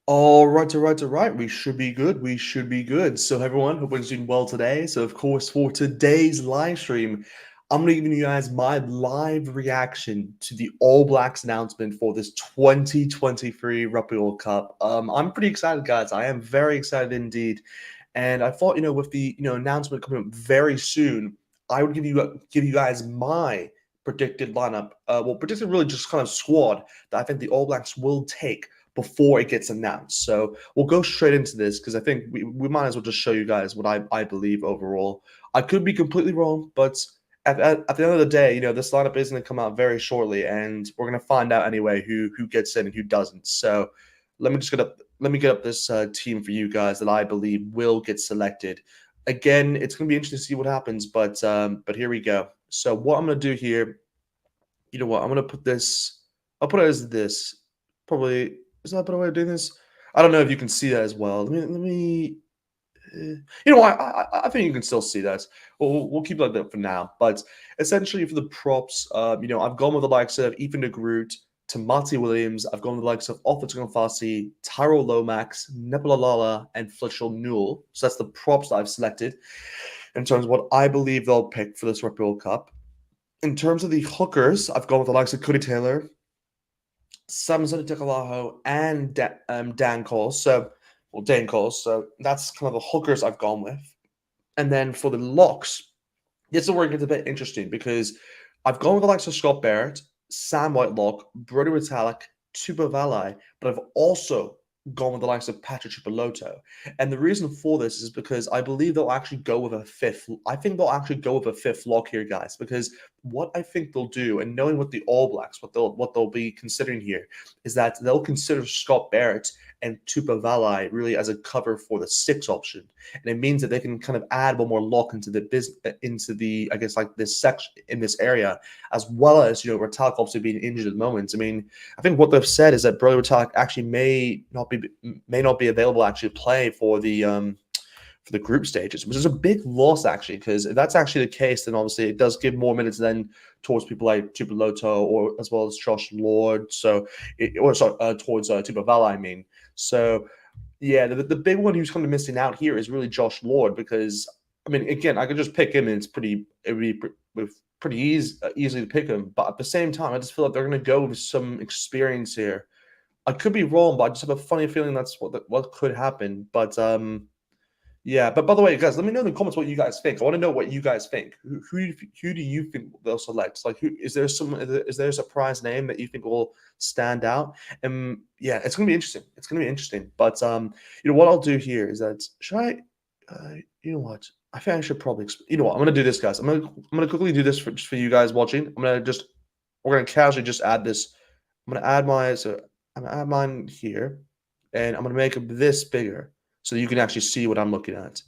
All right. We should be good. We should be good. So, everyone, hope everyone's doing well today. So, of course, for today's live stream, I'm going to give you guys my live reaction to the All Blacks announcement for this 2023 Rugby World Cup. I'm pretty excited, guys. I am very excited indeed. And I thought, with the announcement coming up very soon, I would give you guys my predicted lineup. Predicted really just kind of squad that I think the All Blacks will take before it gets announced. So we'll go straight into this because I think we might as well just show you guys what I believe overall. I could be completely wrong, but at the end of the day, this lineup is going to come out very shortly, and we're going to find out anyway who gets in and who doesn't. So let me get up this team for you guys that I believe will get selected. Again, it's going to be interesting to see what happens, but here we go. So what I'm going to do here, you know what? I'm going to put this. I'll put it as this. Probably is that a better way of doing this? I don't know if you can see that as well. Let me. I think you can still see that. We'll keep it like that for now. But essentially, for the props, I've gone with the likes of Ethan de Groot, Tamati Williams. I've gone with the likes of Offa Tagonfasi, Tyrell Lomax, Nebulalala, and Fletcher Newell. So that's the props that I've selected in terms of what I believe they'll pick for this Rugby World Cup. In terms of the hookers, I've gone with the likes of Cody Taylor, Samson Tekalaho, and Dan Cole. Dan Cole. So that's kind of the hookers I've gone with. And then for the locks, this is where it gets a bit interesting because I've gone with the likes of Scott Barrett, Sam Whitelock, Brody Retallick, Tuba Valai, but I've also gone with the likes of Patrick Chipoloto. And the reason for this is because I believe they'll actually go with a fifth. I think they'll actually go with a fifth lock here, guys, because what I think they'll do, and knowing what the All Blacks, what they'll be considering here, is that they'll consider Scott Barrett and Tupa Valai really as a cover for the six option, and it means that they can kind of add one more lock into the business, into the I guess like this section in this area, as well as Retallick obviously being injured at the moment. I mean, I think what they've said is that Brother Retallick actually may not be available to actually play for the group stages, which is a big loss actually, because if that's actually the case, then obviously it does give more minutes then towards people like Tupeloto or as well as Josh Lord. So, towards Tupa Vala, I mean. So, yeah, the big one who's kind of missing out here is really Josh Lord because I mean, again, I could just pick him and it would be pretty easily to pick him, but at the same time, I just feel like they're going to go with some experience here. I could be wrong, but I just have a funny feeling that's what could happen. But yeah, but by the way, guys, let me know in the comments what you guys think. I want to know what you guys think. Who do you think they'll select? Like, is there a surprise name that you think will stand out? And yeah, it's gonna be interesting. It's gonna be interesting. But what I'll do here is that should I, you know what? I think I should probably. You know what? I'm gonna do this, guys. I'm gonna quickly do this for you guys watching. We're gonna casually just add this. I'm gonna add mine here, and I'm gonna make this bigger so you can actually see what I'm looking at.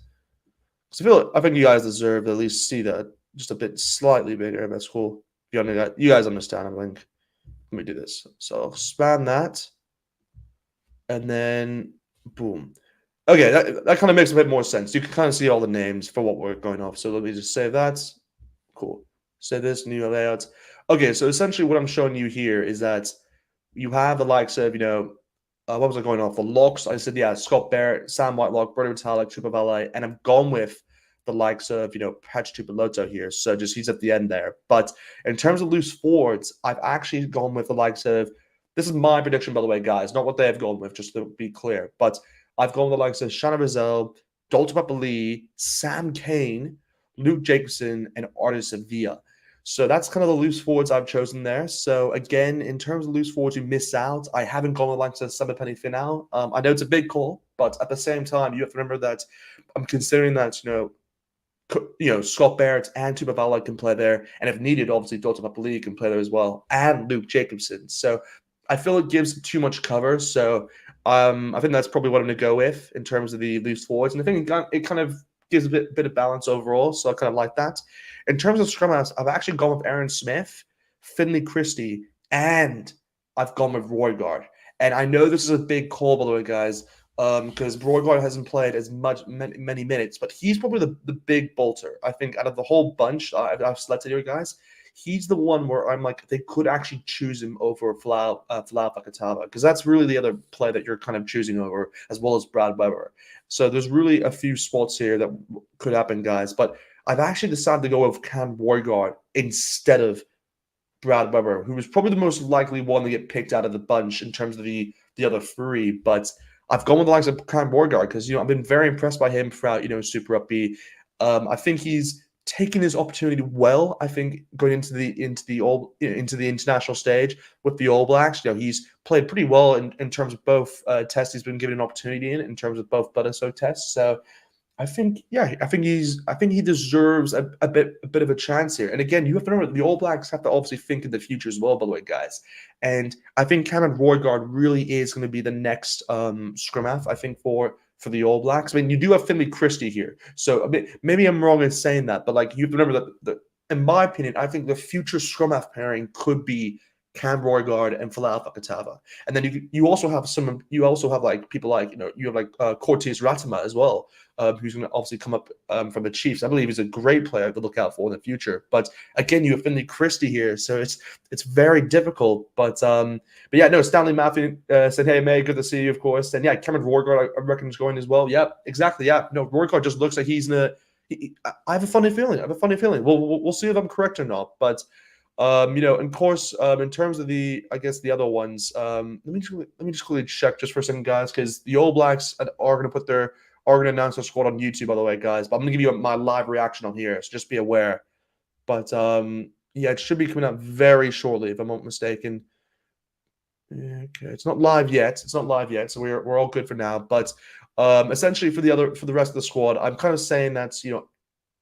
So I think you guys deserve to at least see that just a bit slightly bigger. That's cool. You guys understand, I think. Let me do this. So I'll expand that, and then boom. Okay, that kind of makes a bit more sense. You can kind of see all the names for what we're going off. So let me just save that. Cool. Save this, new layout. Okay, so essentially what I'm showing you here is that you have the likes of, what was I going off? The locks. I said, yeah, Scott Barrett, Sam Whitelock, Brody Retallick, Chupa Valet, and I've gone with the likes of, Patch Tupoloto here. So just he's at the end there. But in terms of loose forwards, I've actually gone with the likes of, this is my prediction, by the way, guys, not what they have gone with, just to be clear. But I've gone with the likes of Shanna Rizal, Dalton Papali, Sam Kane, Luke Jacobson, and Artis Sevilla. So that's kind of the loose forwards I've chosen there. So again, in terms of loose forwards, you miss out. I haven't gone with like the Summer Penny Finale. I know it's a big call, but at the same time, you have to remember that I'm considering that Scott Barrett and Tuba Vala can play there, and if needed, obviously Dalton Papali can play there as well, and Luke Jacobson. So I feel it gives too much cover. So I think that's probably what I'm going to go with in terms of the loose forwards, and I think it kind of gives a bit of balance overall. So I kind of like that. In terms of scrum halves, I've actually gone with Aaron Smith, Finley Christie, and I've gone with Roygaard. And I know this is a big call, by the way, guys, because Roygaard hasn't played as many minutes, but he's probably the big bolter. I think out of the whole bunch I've selected here, guys, he's the one where I'm like, they could actually choose him over Falau Fakatava, because that's really the other play that you're kind of choosing over, as well as Brad Weber. So there's really a few spots here that could happen, guys. But I've actually decided to go with Cam Borgard instead of Brad Weber, who was probably the most likely one to get picked out of the bunch in terms of the other three. But I've gone with the likes of Cam Borgard because I've been very impressed by him throughout Super Rugby. I think he's taken his opportunity well. I think going into the international stage with the All Blacks, he's played pretty well in terms of both tests he's been given an opportunity in terms of both Bledisloe tests. So I think, yeah, I think he deserves a bit of a chance here. And again, you have to remember the All Blacks have to obviously think in the future as well, by the way, guys. And I think Cameron Roygaard really is going to be the next scrum half, I think, for the All Blacks. I mean, you do have Finley Christie here, so maybe I'm wrong in saying that, but like you have to remember that in my opinion, I think the future scrum half pairing could be Cam Roygaard and Falau Fakatava. And then you also have like people like you have like Cortez Ratama as well, who's going to obviously come up from the Chiefs. I believe he's a great player to look out for in the future. But again, you have Finley Christie here, so it's very difficult. But yeah, no. Stanley Matthew said, "Hey, May, good to see you, of course." And yeah, Cameron Roygaard, I reckon is going as well. Yeah, exactly. Yeah, no, Roygaard just looks like he's gonna. I have a funny feeling. We'll see if I'm correct or not, but. And of course, in terms of I guess the other ones, let me just quickly check just for a second, guys, because the All Blacks are going to announce their squad on YouTube, by the way, guys. But I'm going to give you my live reaction on here, so just be aware. But yeah, it should be coming out very shortly, if I'm not mistaken. Okay, it's not live yet. So we're all good for now. But essentially, for the rest of the squad, I'm kind of saying that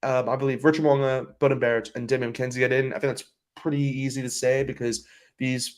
I believe Richard Mo'unga, Bowden Barrett, and Damien McKenzie get in. I think that's pretty easy to say because these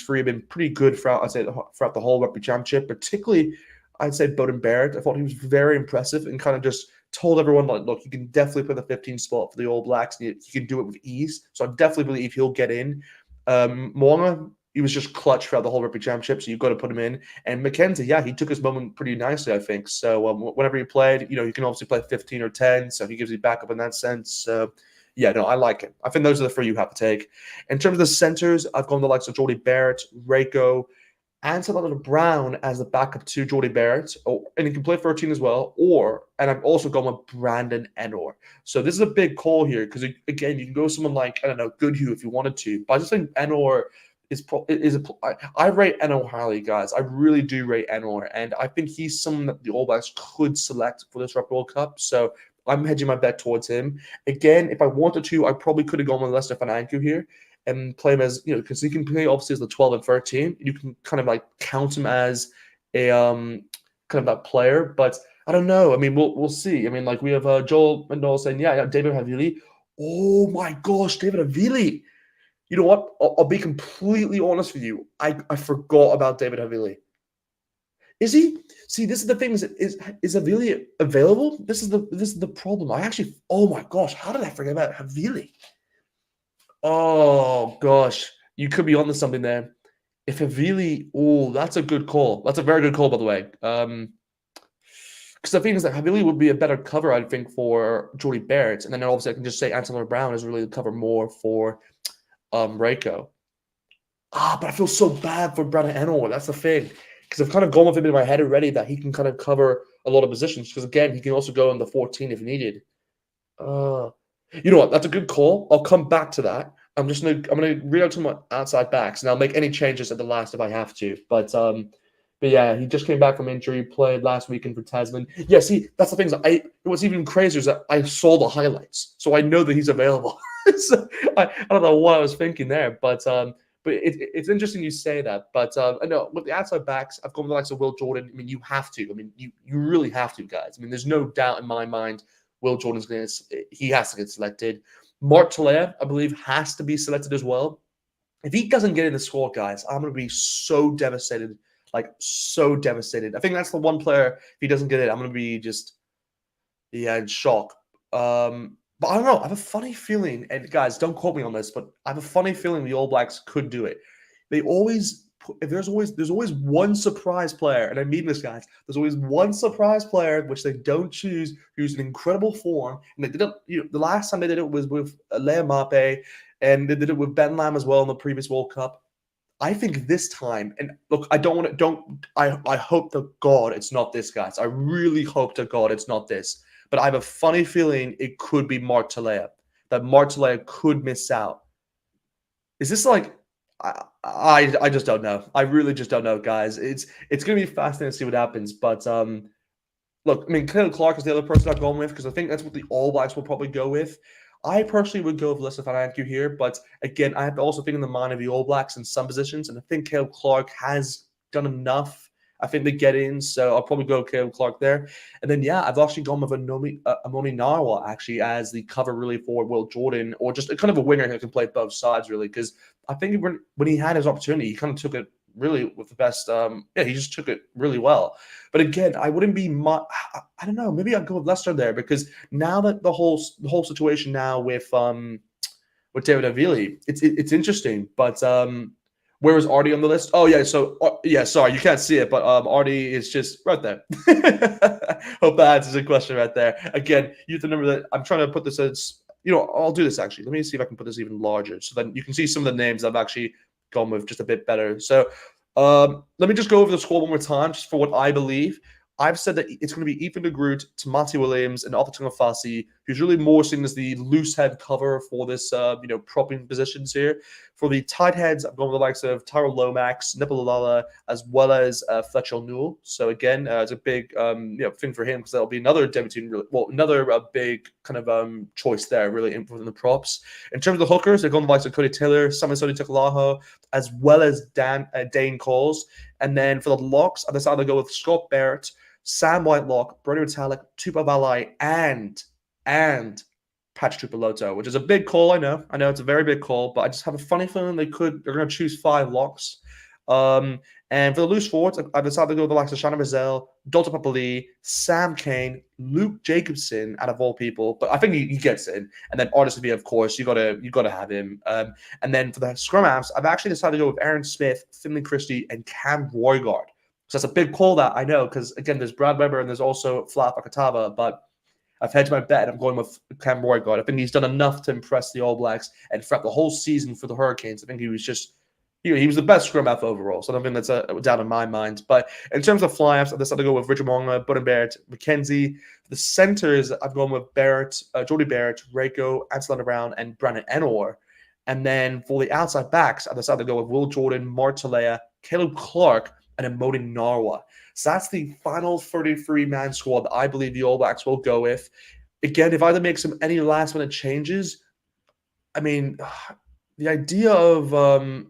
three have been pretty good throughout the whole rugby championship. Particularly, I'd say Bowden Barrett. I thought he was very impressive and kind of just told everyone like, look, you can definitely play the 15 spot for the All Blacks. And you can do it with ease. So I definitely believe he'll get in. Mo'unga, he was just clutch throughout the whole rugby championship, so you've got to put him in. And McKenzie, yeah, he took his moment pretty nicely, I think. So whenever he played, he can obviously play 15 or 10, so he gives you backup in that sense. So yeah, no, I like it. I think those are the three you have to take. In terms of the centers, I've gone the likes of Geordie Barrett, Reiko, and Salvador Brown as the backup to Geordie Barrett, and he can play 13 as well. And I've also gone with Brandon Enor. So this is a big call here because again, you can go with someone like Goodhue if you wanted to, but I just think Enor I rate Enor highly, guys. I really do rate Enor, and I think he's someone that the All Blacks could select for this Rugby World Cup. So I'm hedging my bet towards him. Again, if I wanted to, I probably could have gone with Lester Fananku here and play him as because he can play obviously as the 12 and 13. You can kind of like count him as a kind of that player, but I don't know. I mean, we'll see. I mean, like we have Joel Mendel saying, yeah, David Havili. Oh my gosh, David Havili. You know what? I'll be completely honest with you. I forgot about David Havili. Is he? See, this is the thing. Is Havili available? This is the problem. Oh my gosh, how did I forget about Havili? Oh gosh, you could be onto something there. If Havili, that's a good call. That's a very good call, by the way. Because the thing is that Havili would be a better cover, I think, for Geordie Barrett, and then obviously I can just say Anton Brown is really the cover more for Reiko. But I feel so bad for Brandon Enor. That's the thing. Because I've kind of gone with him in my head already that he can kind of cover a lot of positions. Because again, he can also go in the 14 if needed. You know what? That's a good call. I'll come back to that. I'm gonna read out to my outside backs, and I'll make any changes at the last if I have to. But yeah, he just came back from injury, played last weekend for Tasman. Yeah, see, that's the thing. What's even crazier is that I saw the highlights, so I know that he's available. So I don't know what I was thinking there, but it's interesting you say that. But I know with the outside backs, I've gone with the likes of Will Jordan. I mean, you have to. I mean, you really have to, guys. I mean, there's no doubt in my mind Will Jordan's he has to get selected. Mark Talea, I believe, has to be selected as well. If he doesn't get in the squad, guys, I'm going to be so devastated. Like, so devastated. I think that's the one player, if he doesn't get it, I'm going to be just, in shock. But I don't know. I have a funny feeling, and guys, don't quote me on this, but I have a funny feeling the All Blacks could do it. They always if there's always one surprise player, and I mean this, guys. There's always one surprise player which they don't choose, who's in incredible form, and they did it. The last time they did it was with Lea Mape, and they did it with Ben Lam as well in the previous World Cup. I think this time, and look, I don't want to, don't, I hope to God it's not this, guys. I really hope to God it's not this. But I have a funny feeling it could be Mark Talea, that Mark Talea could miss out. Is this like, I just don't know. I really just don't know, guys. It's going to be fascinating to see what happens. But look, I mean, Caleb Clark is the other person I've gone with because I think that's what the All Blacks will probably go with. I personally would go with Lissa Fananku here, but again, I have to also think in the mind of the All Blacks in some positions, and I think Caleb Clark has done enough. I think they get in, so I'll probably go Caleb Clark there. And then, yeah, I've actually gone with Amoni Narwa actually as the cover really for Will Jordan, or just kind of a winger who can play both sides really, because I think when he had his opportunity, he kind of took it really with the best. Yeah, he just took it really well. But again, I wouldn't be. I don't know. Maybe I'd go with Leicester there because now that the whole situation now with David Avili, it's interesting. But where is Artie on the list? Oh yeah, so yeah, sorry, you can't see it, but Artie is just right there. Hope that answers the question right there. Again, you have to remember that I'm trying to put this as, I'll do this actually. Let me see if I can put this even larger so then you can see some of the names I've actually gone with just a bit better. So let me just go over the squad one more time, just for what I believe. I've said that it's going to be Ethan de Groot, Tamati Williams, and Alfatunga Fassi, who's really more seen as the loose head cover for this, propping positions here. For the tight heads, I'm going with the likes of Tyrell Lomax, Nipalalala, as well as Fletcher Newell. So again, it's a big, thing for him because that'll be another debuting, another big kind of choice there, really, within the props. In terms of the hookers, they're going with the likes of Cody Taylor, Simon Sodi Takalaho, as well as Dane Coles. And then for the locks, I decided to go with Scott Barrett, Sam Whitelock, Brody Metallic, Tupa Valai, and Patrick Tupaloto, which is a big call. I know it's a very big call, but I just have a funny feeling they're going to choose 5 locks. And for the loose forwards, I decided to go with the likes of Shannon Mazel, Dalton Papali, Sam Kane, Luke Jacobson, out of all people. But I think he gets in. And then Artis V, of course, you gotta have him. And then for the scrum halves, I've actually decided to go with Aaron Smith, Finley Christie, and Cam Roygard. So that's a big call that I know, because again, there's Brad Weber and there's also Flat Fakatava, but I've hedged my bet. I'm going with Cam Roygard. I think he's done enough to impress the All Blacks and throughout the whole season for the Hurricanes. I think he was just he was the best scrum half overall. So I don't think that's a doubt in my mind. But in terms of fly-offs, I decided to go with Richard Monga, Budden Barrett, McKenzie. The centers, I've gone with Barrett, Jody Barrett, Reiko, Anselina Brown, and Brandon Enor. And then for the outside backs, I decided to go with Will Jordan, Martalea, Caleb Clark, and Amoni Narwa. So that's the final 33-man squad that I believe the All Blacks will go with. Again, if I had to make any last-minute changes, I mean, the idea of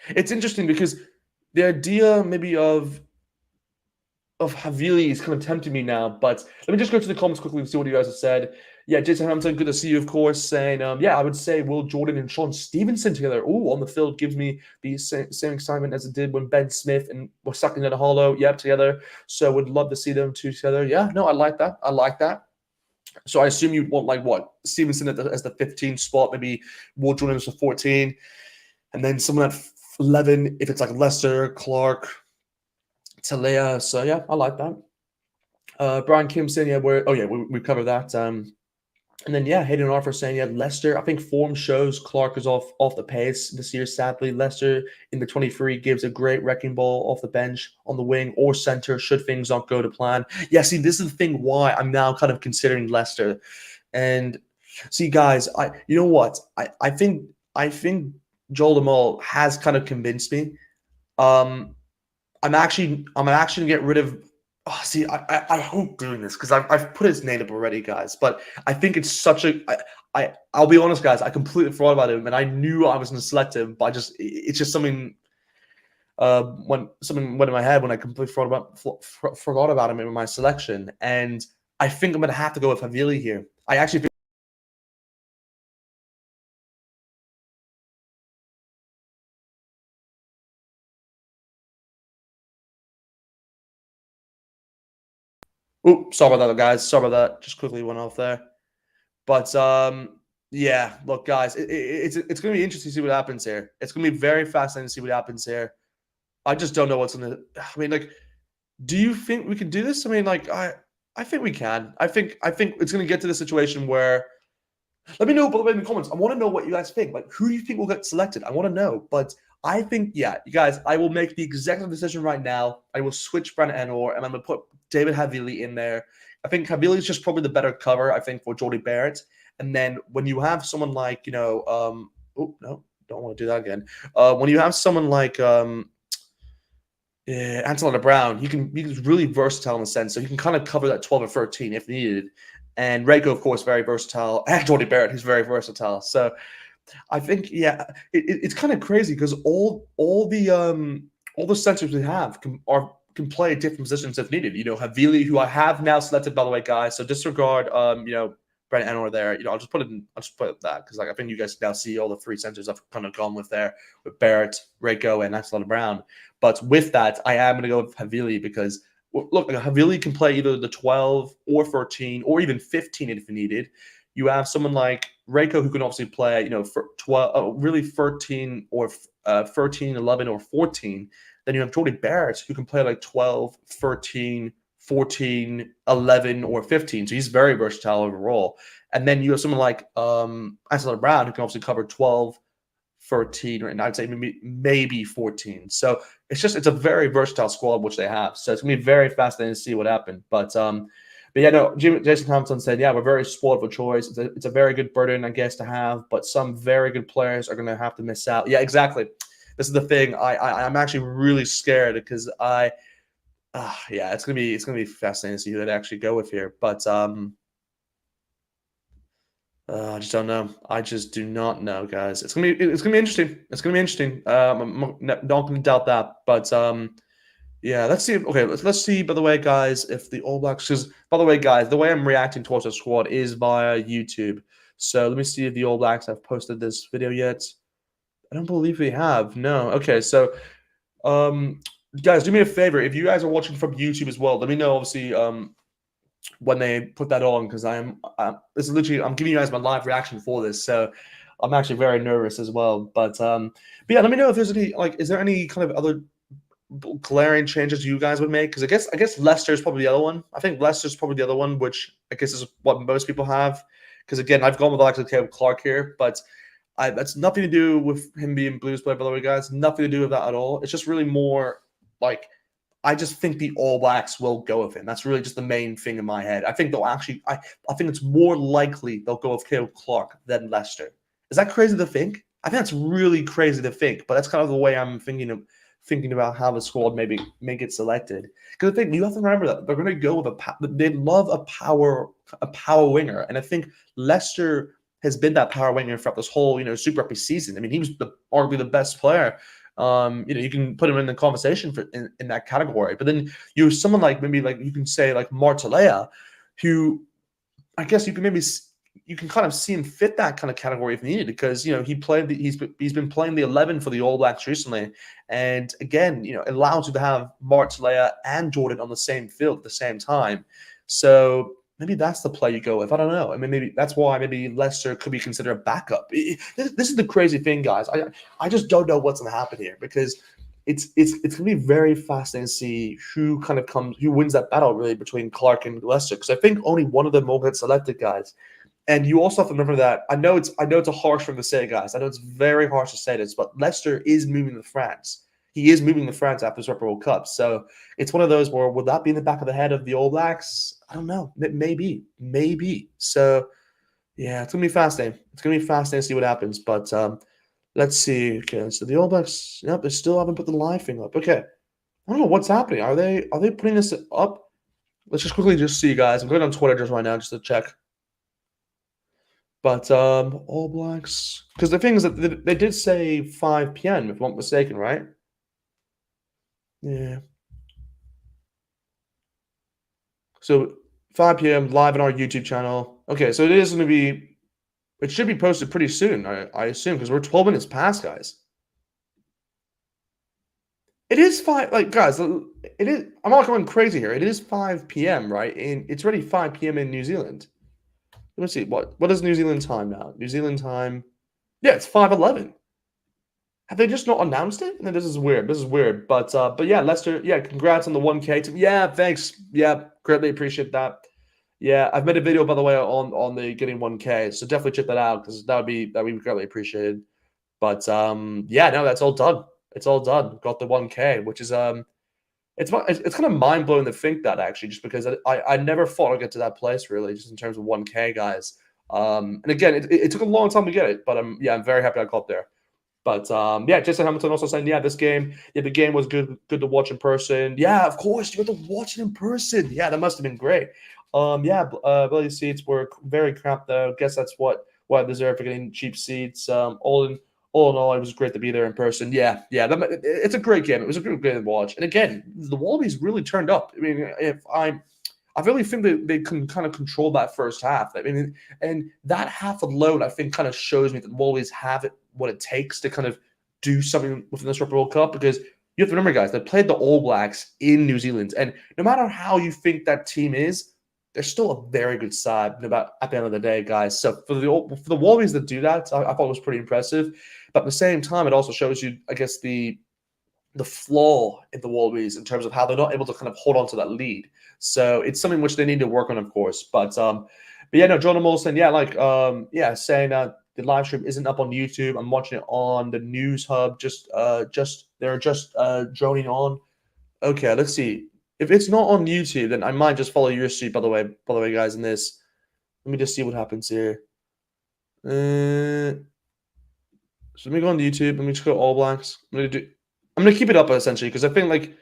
it's interesting because the idea maybe of Havili is kind of tempting me now, but let me just go to the comments quickly and see what you guys have said. Yeah, Jason Hampton, good to see you, of course, saying, yeah, I would say Will Jordan and Sean Stevenson together. Ooh, on the field gives me the same excitement as it did when Ben Smith and was sucking in a hollow. Yep, together. So would love to see them two together. Yeah, no, I like that. I like that. So I assume you'd want like what? Stevenson as the 15 spot, maybe Will Jordan as the 14, and then someone at 11 if it's like Lester, Clark, Talea. So yeah, I like that. Brian Kim saying, yeah, we covered that. And then yeah, Hayden Arthur saying, yeah, Leicester. I think form shows Clark is off the pace this year. Sadly, Leicester in the 23 gives a great wrecking ball off the bench on the wing or center should things not go to plan. Yeah, see, this is the thing why I'm now kind of considering Leicester. And see, guys, you know what? I think Joel Lamol has kind of convinced me. I'm actually gonna get rid of. Oh, see, I hope doing this because I've put his name up already, guys. But I think it's such a. I'll be honest, guys. I completely forgot about him, and I knew I was going to select him, but it's just something. When something went in my head when I completely forgot about him in my selection, and I think I'm going to have to go with Havili here. I actually think. Oh, sorry about that, guys. Sorry about that. Just quickly went off there. But Yeah, look, guys, it's going to be interesting to see what happens here. It's going to be very fascinating to see what happens here. I just don't know what's going to. I mean, like, do you think we can do this? I mean, like, I think we can. I think it's going to get to the situation where. Let me know, by the way, in the comments. I want to know what you guys think. Like, who do you think will get selected? I want to know. But I think, yeah, you guys, I will make the executive decision right now. I will switch Brent Enor, and I'm going to put David Havili in there. I think Havili is just probably the better cover, I think, for Jordy Barrett. And then when you have someone like, oh, no, don't want to do that again. When you have someone like Antonella Brown, he's really versatile in the sense, so he can kind of cover that 12 or 13 if needed. And Reiko, of course, very versatile, and Jordy Barrett, who's very versatile. So I think, yeah, it's kind of crazy because all the centers we have can play different positions if needed. Havili, who I have now selected, by the way, guys. So disregard Brent Enor there. I'll just put that because, like, I think you guys now see all the three centers I've kind of gone with there with Barrett, Reiko, and Antonella Brown. But with that, I am going to go with Havili because look, Havili can play either the 12 or 13 or even 15 if needed. You have someone like Reiko who can obviously play, for 12, really 13 or 13, 11, or 14. Then you have Jordy Barrett who can play like 12, 13, 14, 11, or 15. So he's very versatile overall. And then you have someone like Antonella Brown who can obviously cover 12, 13, and I'd say maybe 14. So it's a very versatile squad which they have. So it's gonna be very fascinating to see what happened. But yeah, no, Jason Thompson said, yeah, we're very spoiled for choice. It's a very good burden, I guess, to have, but some very good players are gonna have to miss out. Yeah, exactly. This is the thing. I'm actually really scared because yeah, it's gonna be fascinating to see who they actually go with here. But I just don't know. I just do not know, guys. It's gonna be interesting. It's gonna be interesting. I'm not gonna doubt that. But yeah, let's see. Okay, let's see. By the way, guys, if the All Blacks, because by the way, guys, the way I'm reacting towards the squad is via YouTube. So let me see if the All Blacks have posted this video yet. I don't believe they have. No. Okay, so guys, do me a favor. If you guys are watching from YouTube as well, let me know. Obviously, when they put that on because this is literally I'm giving you guys my live reaction for this, so I'm actually very nervous as well. But yeah, let me know if there's any is there any kind of other glaring changes you guys would make? Because I guess Leicester's probably the other one. I think Leicester's probably the other one, which I guess is what most people have. Because again, I've gone with Alex Caleb Clark here, but that's nothing to do with him being Blues player, by the way, guys. Nothing to do with that at all. It's just really more like I just think the All Blacks will go with him. That's really just the main thing in my head. I think they'll actually. I think it's more likely they'll go with Caleb Clark than Leicester. Is that crazy to think? I think that's really crazy to think, but that's kind of the way I'm thinking about how the squad maybe may get selected. Because the thing you have to remember that they're going to go with they love a power winger, and I think Leicester has been that power winger throughout this whole Super Rugby season. I mean, he was arguably the best player. You can put him in the conversation in that category. But then you have someone like maybe like you can say like Martelea, who I guess you can kind of see him fit that kind of category if needed because he's been playing the 11 for the All Blacks recently, and again it allows you to have Martelea and Jordan on the same field at the same time. So maybe that's the play you go with. I don't know. I mean, maybe that's why maybe Leicester could be considered a backup. This is the crazy thing, guys. I just don't know what's going to happen here because it's going to be very fascinating to see who wins that battle really between Clark and Leicester because I think only one of them will get selected, guys. And you also have to remember that I know it's a harsh thing to say, guys. I know it's very harsh to say this, but Leicester is moving to France. He is moving to France after this Rugby World Cup. So it's one of those where will that be in the back of the head of the All Blacks? I don't know. Maybe. So yeah, it's gonna be fascinating. It's gonna be fascinating to see what happens. But let's see. Okay, so the All Blacks, yep, they still haven't put the live thing up. Okay, I don't know what's happening. Are they putting this up? Let's just quickly see, guys. I'm going on Twitter just right now just to check. But All Blacks, because the thing is that they did say 5 p.m. if I'm not mistaken, right? Yeah. So 5 p.m. live on our YouTube channel. Okay, so it should be posted pretty soon, I assume, because we're 12 minutes past, guys. It is guys, it is. I'm not going crazy here. It is 5 p.m. right? And it's already 5 p.m. in New Zealand. Let me see. What is New Zealand time now? New Zealand time. Yeah, it's 5:11. Have they just not announced it? No, this is weird. This is weird. But yeah, Leicester. Yeah, congrats on the 1K. Yeah, thanks. Yeah, greatly appreciate that. Yeah, I've made a video by the way on the getting 1K, so definitely check that out because that would be greatly appreciated. But yeah, no, that's all done. It's all done. Got the 1K, which is it's kind of mind blowing to think that actually, just because I never thought I'd get to that place really, just in terms of 1K guys. And again, it took a long time to get it, but yeah, I'm very happy I got there. But yeah, Jason Hamilton also saying, yeah, this game, yeah, the game was good to watch in person. Yeah, of course, you got to watch it in person. Yeah, that must have been great. Yeah, Billy seats were very crap though. Guess that's what I deserve for getting cheap seats. All in all, it was great to be there in person. Yeah, yeah, it's a great game. It was a great game to watch. And again, the Wallabies really turned up. I mean, if I really think that they can kind of control that first half. I mean, and that half alone, I think, kind of shows me that the Wallabies have it what it takes to kind of do something within this Rugby World Cup. Because you have to remember, guys, they played the All Blacks in New Zealand, and no matter how you think that team is, they're still a very good side. About at the end of the day, guys. So for the Wallabies that do that, I thought it was pretty impressive. But at the same time, it also shows you, I guess, the flaw in the Wallabies in terms of how they're not able to kind of hold on to that lead. So it's something which they need to work on, of course. But yeah, no, Jordan Molson, yeah, yeah, saying the live stream isn't up on YouTube. I'm watching it on the News Hub. Just they're just droning on. Okay, let's see. If it's not on YouTube, then I might just follow your street. By the way, guys, in this, let me just see what happens here. So let me go on YouTube. Let me just go All Blacks. I'm gonna keep it up essentially because I think like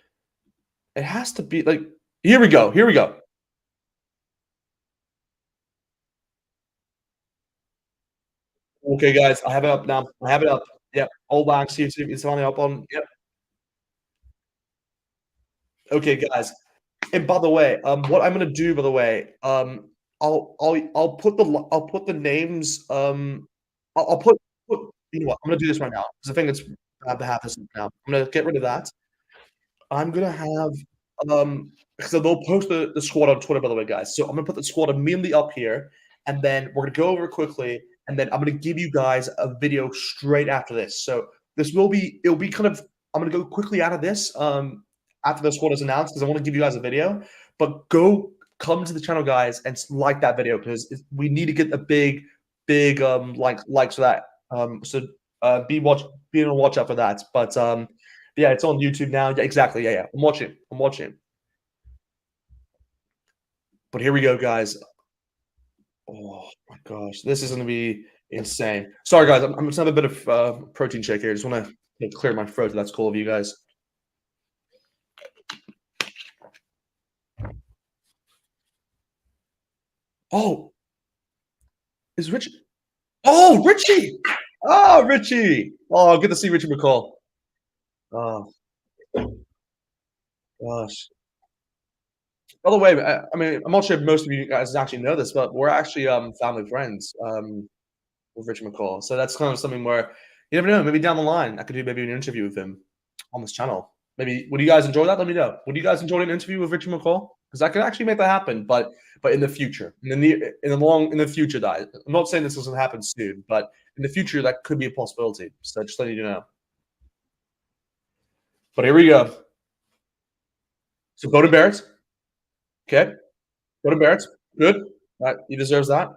it has to be like here we go. Here we go. Okay, guys, I have it up now. I have it up. Yep. All Blacks YouTube. It's finally up on. Yep. Okay, guys. And by the way, what I'm gonna do, by the way, I'll put the names. I'll put. You know what? I'm gonna do this right now because I think it's I have to have this now. I'm gonna get rid of that. I'm gonna have so they'll post the squad on Twitter, by the way, guys. So I'm gonna put the squad immediately up here, and then we're gonna go over it quickly, and then I'm gonna give you guys a video straight after this. So it'll be kind of I'm gonna go quickly out of this after the squad is announced because I want to give you guys a video. But go come to the channel, guys, and like that video because we need to get a big likes for that. So be on a watch out for that. But yeah, it's on YouTube now. Yeah, exactly. Yeah, yeah. I'm watching. I'm watching. But here we go, guys. Oh my gosh, this is gonna be insane. Sorry, guys. I'm just having a bit of protein shake here. Just want to clear my throat. If that's cool of you guys. Oh, is Richie? Oh, Richie! Oh, Richie! Oh, good to see Richie McCall. Oh gosh. By the way, I mean, I'm not sure if most of you guys actually know this, but we're actually family friends. With Richard McCall. So that's kind of something where you never know. Maybe down the line, I could do maybe an interview with him on this channel. Maybe would you guys enjoy that? Let me know. Would you guys enjoy an interview with Richard McCall? Because I could actually make that happen, but in the future, in the future, that I'm not saying this doesn't happen soon, but in the future, that could be a possibility. So just letting you know. But here we go. So Bowden Barrett, okay, Bowden Barrett, good. He deserves that.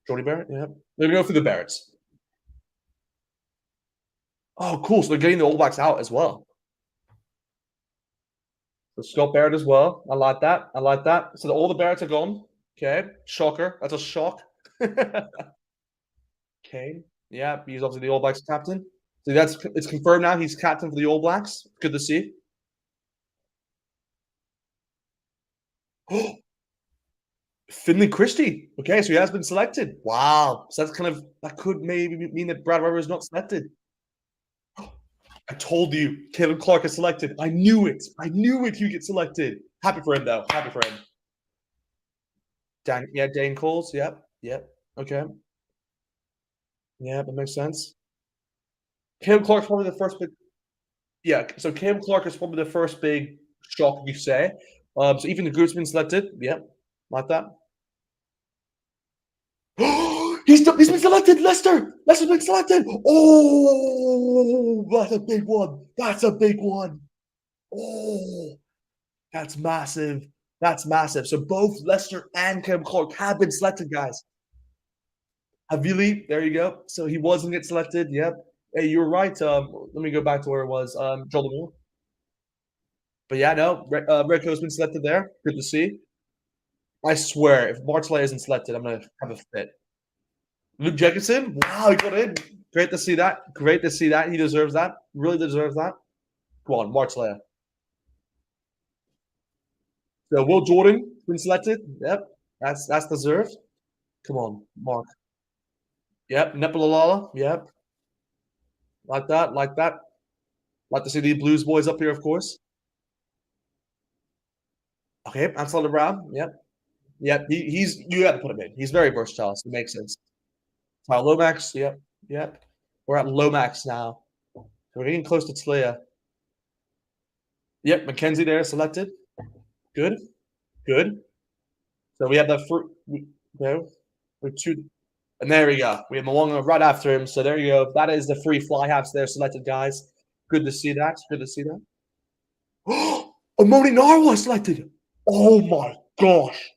Jordy Barrett, yeah. Let me go through the Barretts. Oh, cool. So they're getting the All Blacks out as well. So Scott Barrett as well. I like that. I like that. So all the Barretts are gone. Okay. Shocker. That's a shock. Kane. Yeah, he's obviously the All Blacks captain. So it's confirmed now he's captain for the All Blacks. Good to see. Finley Christie. Okay, so he has been selected. Wow. So that's that could maybe mean that Brad Weber is not selected. I told you, Caleb Clark is selected. I knew it. I knew it. He'd get selected. Happy for him, though. Happy for him. Dane Coles. Yep. Yep. Okay. Yeah, that makes sense. Caleb Clark's probably the first big. Yeah. So Caleb Clark is probably the first big shock you say. So even the group's been selected. Yep. Like that. He's been selected. Lester's been selected. Oh, that's a big one. That's a big one. Oh, that's massive. That's massive. So both Leicester and Cam Clark have been selected, guys. Havili, there you go. So he wasn't get selected. Yep. Hey, you were right. Let me go back to where it was. Jordan Moore. But yeah, no, Redco's been selected there. Good to see. I swear, if Bartley isn't selected, I'm gonna have a fit. Luke Jenkinson, wow, he got in. Great to see that. Great to see that. He deserves that. Really deserves that. Go on, Bartley. So Will Jordan been selected. Yep, that's deserved. Come on, Mark. Yep, Nepalala. Yep, like that, like that. Like to see the Blues boys up here, of course. Okay, Anselm Brown. Yep, yep. He's you got to put him in. He's very versatile, so it makes sense. Tyler Lomax. Yep, yep. We're at Lomax now. We're getting close to Talia. Yep, Mackenzie there selected. Good, good. So we have the fruit. There, we're two, and there we go. We have Mwanga right after him. So there you go. That is the free fly halves there selected, guys. Good to see that. Good to see that. Oh, Amoni Narwa selected. Oh my gosh.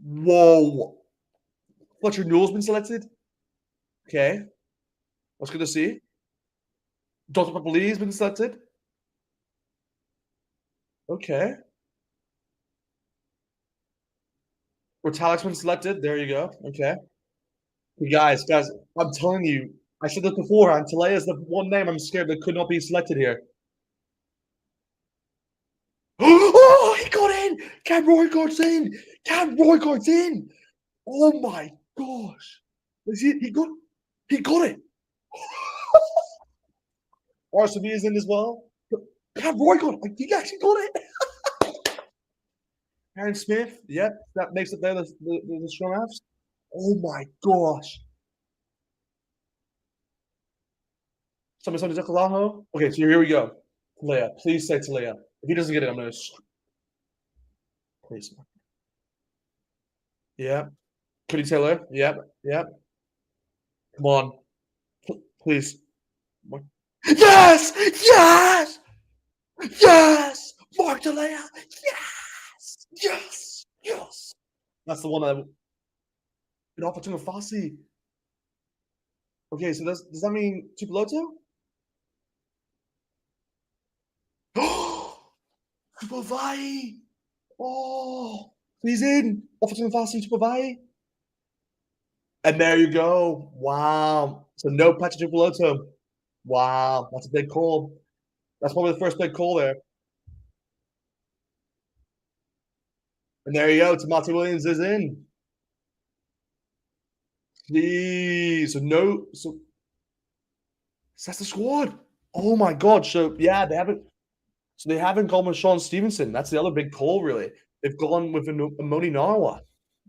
Whoa. Fletcher Newell's been selected. Okay. That's good to see. Dr. Lee's been selected. Okay. Ritalik's been selected. There you go. Okay. Guys, I'm telling you, I said this beforehand. Talea is the one name I'm scared that could not be selected here. Oh, he got in! Cam Roygaard's in! Cam Roygaard's in! Oh my gosh! He got it! RCB is in as well. Cam Roygaard, he actually got it! Aaron Smith, yep, that makes it there. The strong halves. Oh my gosh! Somebody Zakalaho. Okay, so here we go. Talia, please say Talia. If he doesn't get it, I'm gonna. Please. Yeah. Cody Taylor. Yep. Yep. Come on. Please. Yes! Yes! Yes! Mark Talia! Yes! Yes! Yes! That's the one that an opportunity Fassi. Okay, so does that mean Tupeloto? Tupavai! Oh, he's in. Opportunity Fassi Tupavai. And there you go. Wow. So no Patrick Tupeloto. Wow. That's a big call. That's probably the first big call there. And there you go. Tamati Williams is in. Please. So that's the squad. Oh my god. So yeah, they haven't gone with Sean Stevenson. That's the other big call, really. They've gone with Amoni Narwa.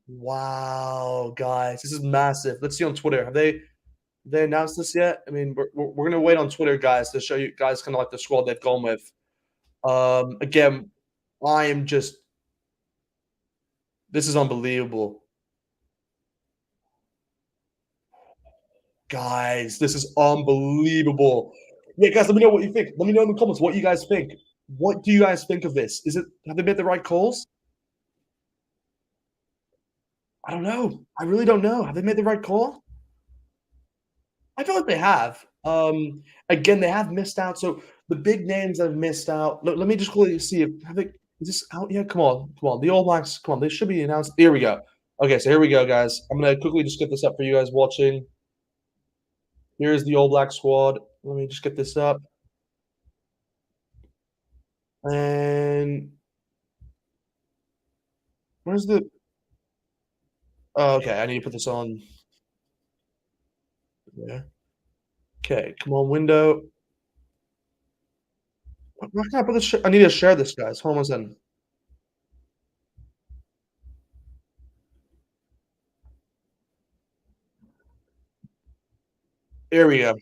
Wow, guys, this is massive. Let's see on Twitter. Have they announced this yet? I mean, we're gonna wait on Twitter, guys, to show you guys kind of like the squad they've gone with. Again, I am just this is unbelievable. Guys, this is unbelievable. Yeah, guys, let me know what you think. Let me know in the comments what you guys think. What do you guys think of this? Have they made the right calls? I don't know. I really don't know. Have they made the right call? I feel like they have. Again, they have missed out. So the big names that have missed out. Let me just quickly see if have they is this out yet? Come on. The All Blacks, come on. They should be announced. Here we go. Okay, so here we go, guys. I'm gonna quickly just get this up for you guys watching. Here's the All Black squad. Let me just get this up. And where's the oh, okay, I need to put this on. Yeah. Okay, come on, window. Why can't I put this? I need to share this, guys. Hold on a second. Here we go.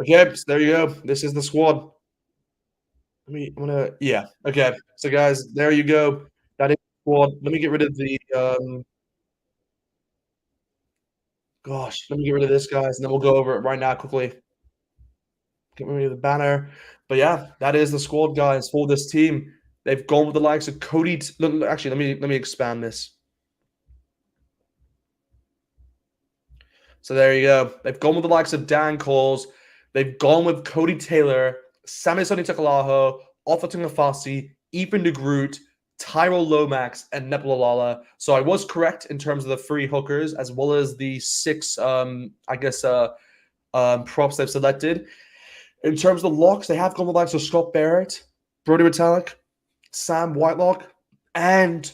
Okay, so there you go. This is the squad. I'm gonna yeah. Okay. So guys, there you go. That is the squad. Let me get rid of the Gosh, let me get rid of this, guys, and then we'll go over it right now quickly. Get rid of the banner. But yeah, that is the squad, guys, for this team. They've gone with the likes of Cody. Actually, let me expand this. So there you go. They've gone with the likes of Dan Coles. They've gone with Cody Taylor, Samisoni Takalaho, Ofatunga Fasi, Ethan de Groot, Tyrell Lomax, and Nepalalala. So I was correct in terms of the three hookers as well as the six, props they've selected. In terms of the locks, they have gone with the likes of Scott Barrett, Brody Metallic, Sam Whitelock, and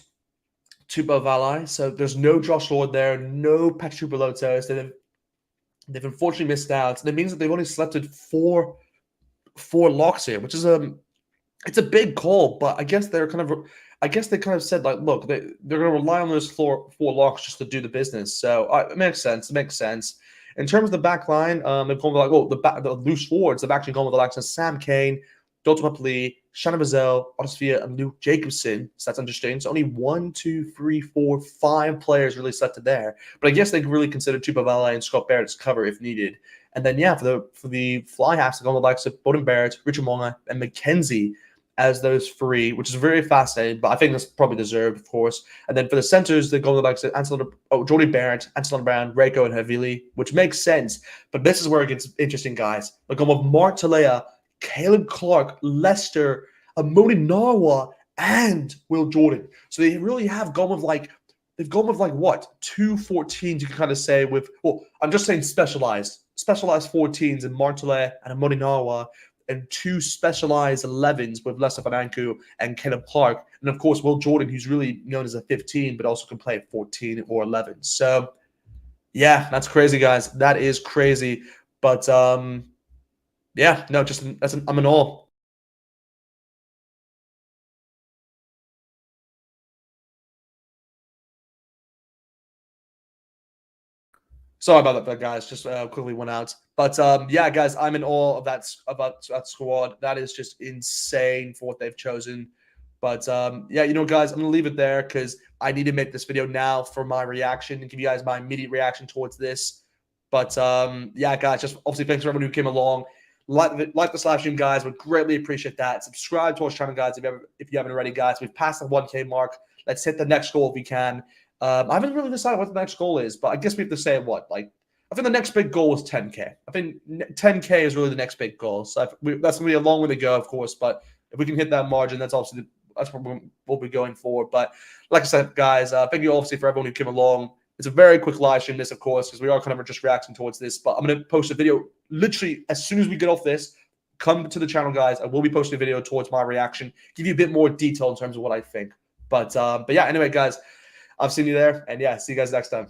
Tupo Valai. So there's no Josh Lord there, no Patrick Belotos. They've unfortunately missed out. And it means that they've only selected four locks here, which is it's a big call, but I guess they kind of said like, look, they're going to rely on those four locks just to do the business. So it makes sense. It makes sense. In terms of the back line, they've gone with like, the loose forwards. They've actually gone with the likes of Sam Kane, Dalton Papali, Shannon Bazell, Otisvia, and Luke Jacobson. So that's interesting. So only 1, 2, 3, 4, 5 players really selected there. But I guess they really consider Tupa Valet and Scott Barrett to cover if needed. And then yeah, for the fly halves, they've gone with the likes of Bowden Barrett, Richard Monga, and McKenzie as those three, which is very fascinating, but I think that's probably deserved, of course. And then for the centers, they go with like Jordy Barrett, Anselon Brown, Reiko, and Havili, which makes sense. But this is where it gets interesting, guys. They're going with Mark Talea, Caleb Clark, Lester, Amoni Narwa, and Will Jordan. So they really have gone with like, they've gone with like what? 2 14s, you can kind of say with, well, I'm just saying specialized 14s in Mark Talea and Amoni Narwa, and 2 specialized 11s with Lester Fananku and Caleb Clark. And of course, Will Jordan, who's really known as a 15, but also can play at 14 or 11. So yeah, that's crazy, guys. That is crazy. But yeah, no, I'm in awe. Sorry about that, guys. Just quickly went out. But yeah, guys, I'm in awe of about that squad. That is just insane for what they've chosen. But yeah, guys, I'm gonna leave it there because I need to make this video now for my reaction and give you guys my immediate reaction towards this. But yeah, guys, just obviously thanks for everyone who came along. Like the live stream, guys. Would greatly appreciate that. Subscribe to our channel, guys, if you haven't already, guys. We've passed the 1K mark. Let's hit the next goal if we can. I haven't really decided what the next goal is, but I guess we have to say what, like, I think the next big goal is 10K. I think 10K is really the next big goal. So that's going to be a long way to go, of course. But if we can hit that margin, that's obviously that's what we'll be going for. But like I said, guys, thank you obviously for everyone who came along. It's a very quick live stream, this, of course, because we are kind of just reacting towards this. But I'm going to post a video literally as soon as we get off this. Come to the channel, guys. I will be posting a video towards my reaction, give you a bit more detail in terms of what I think. But yeah, anyway, guys, I've seen you there. And yeah, see you guys next time.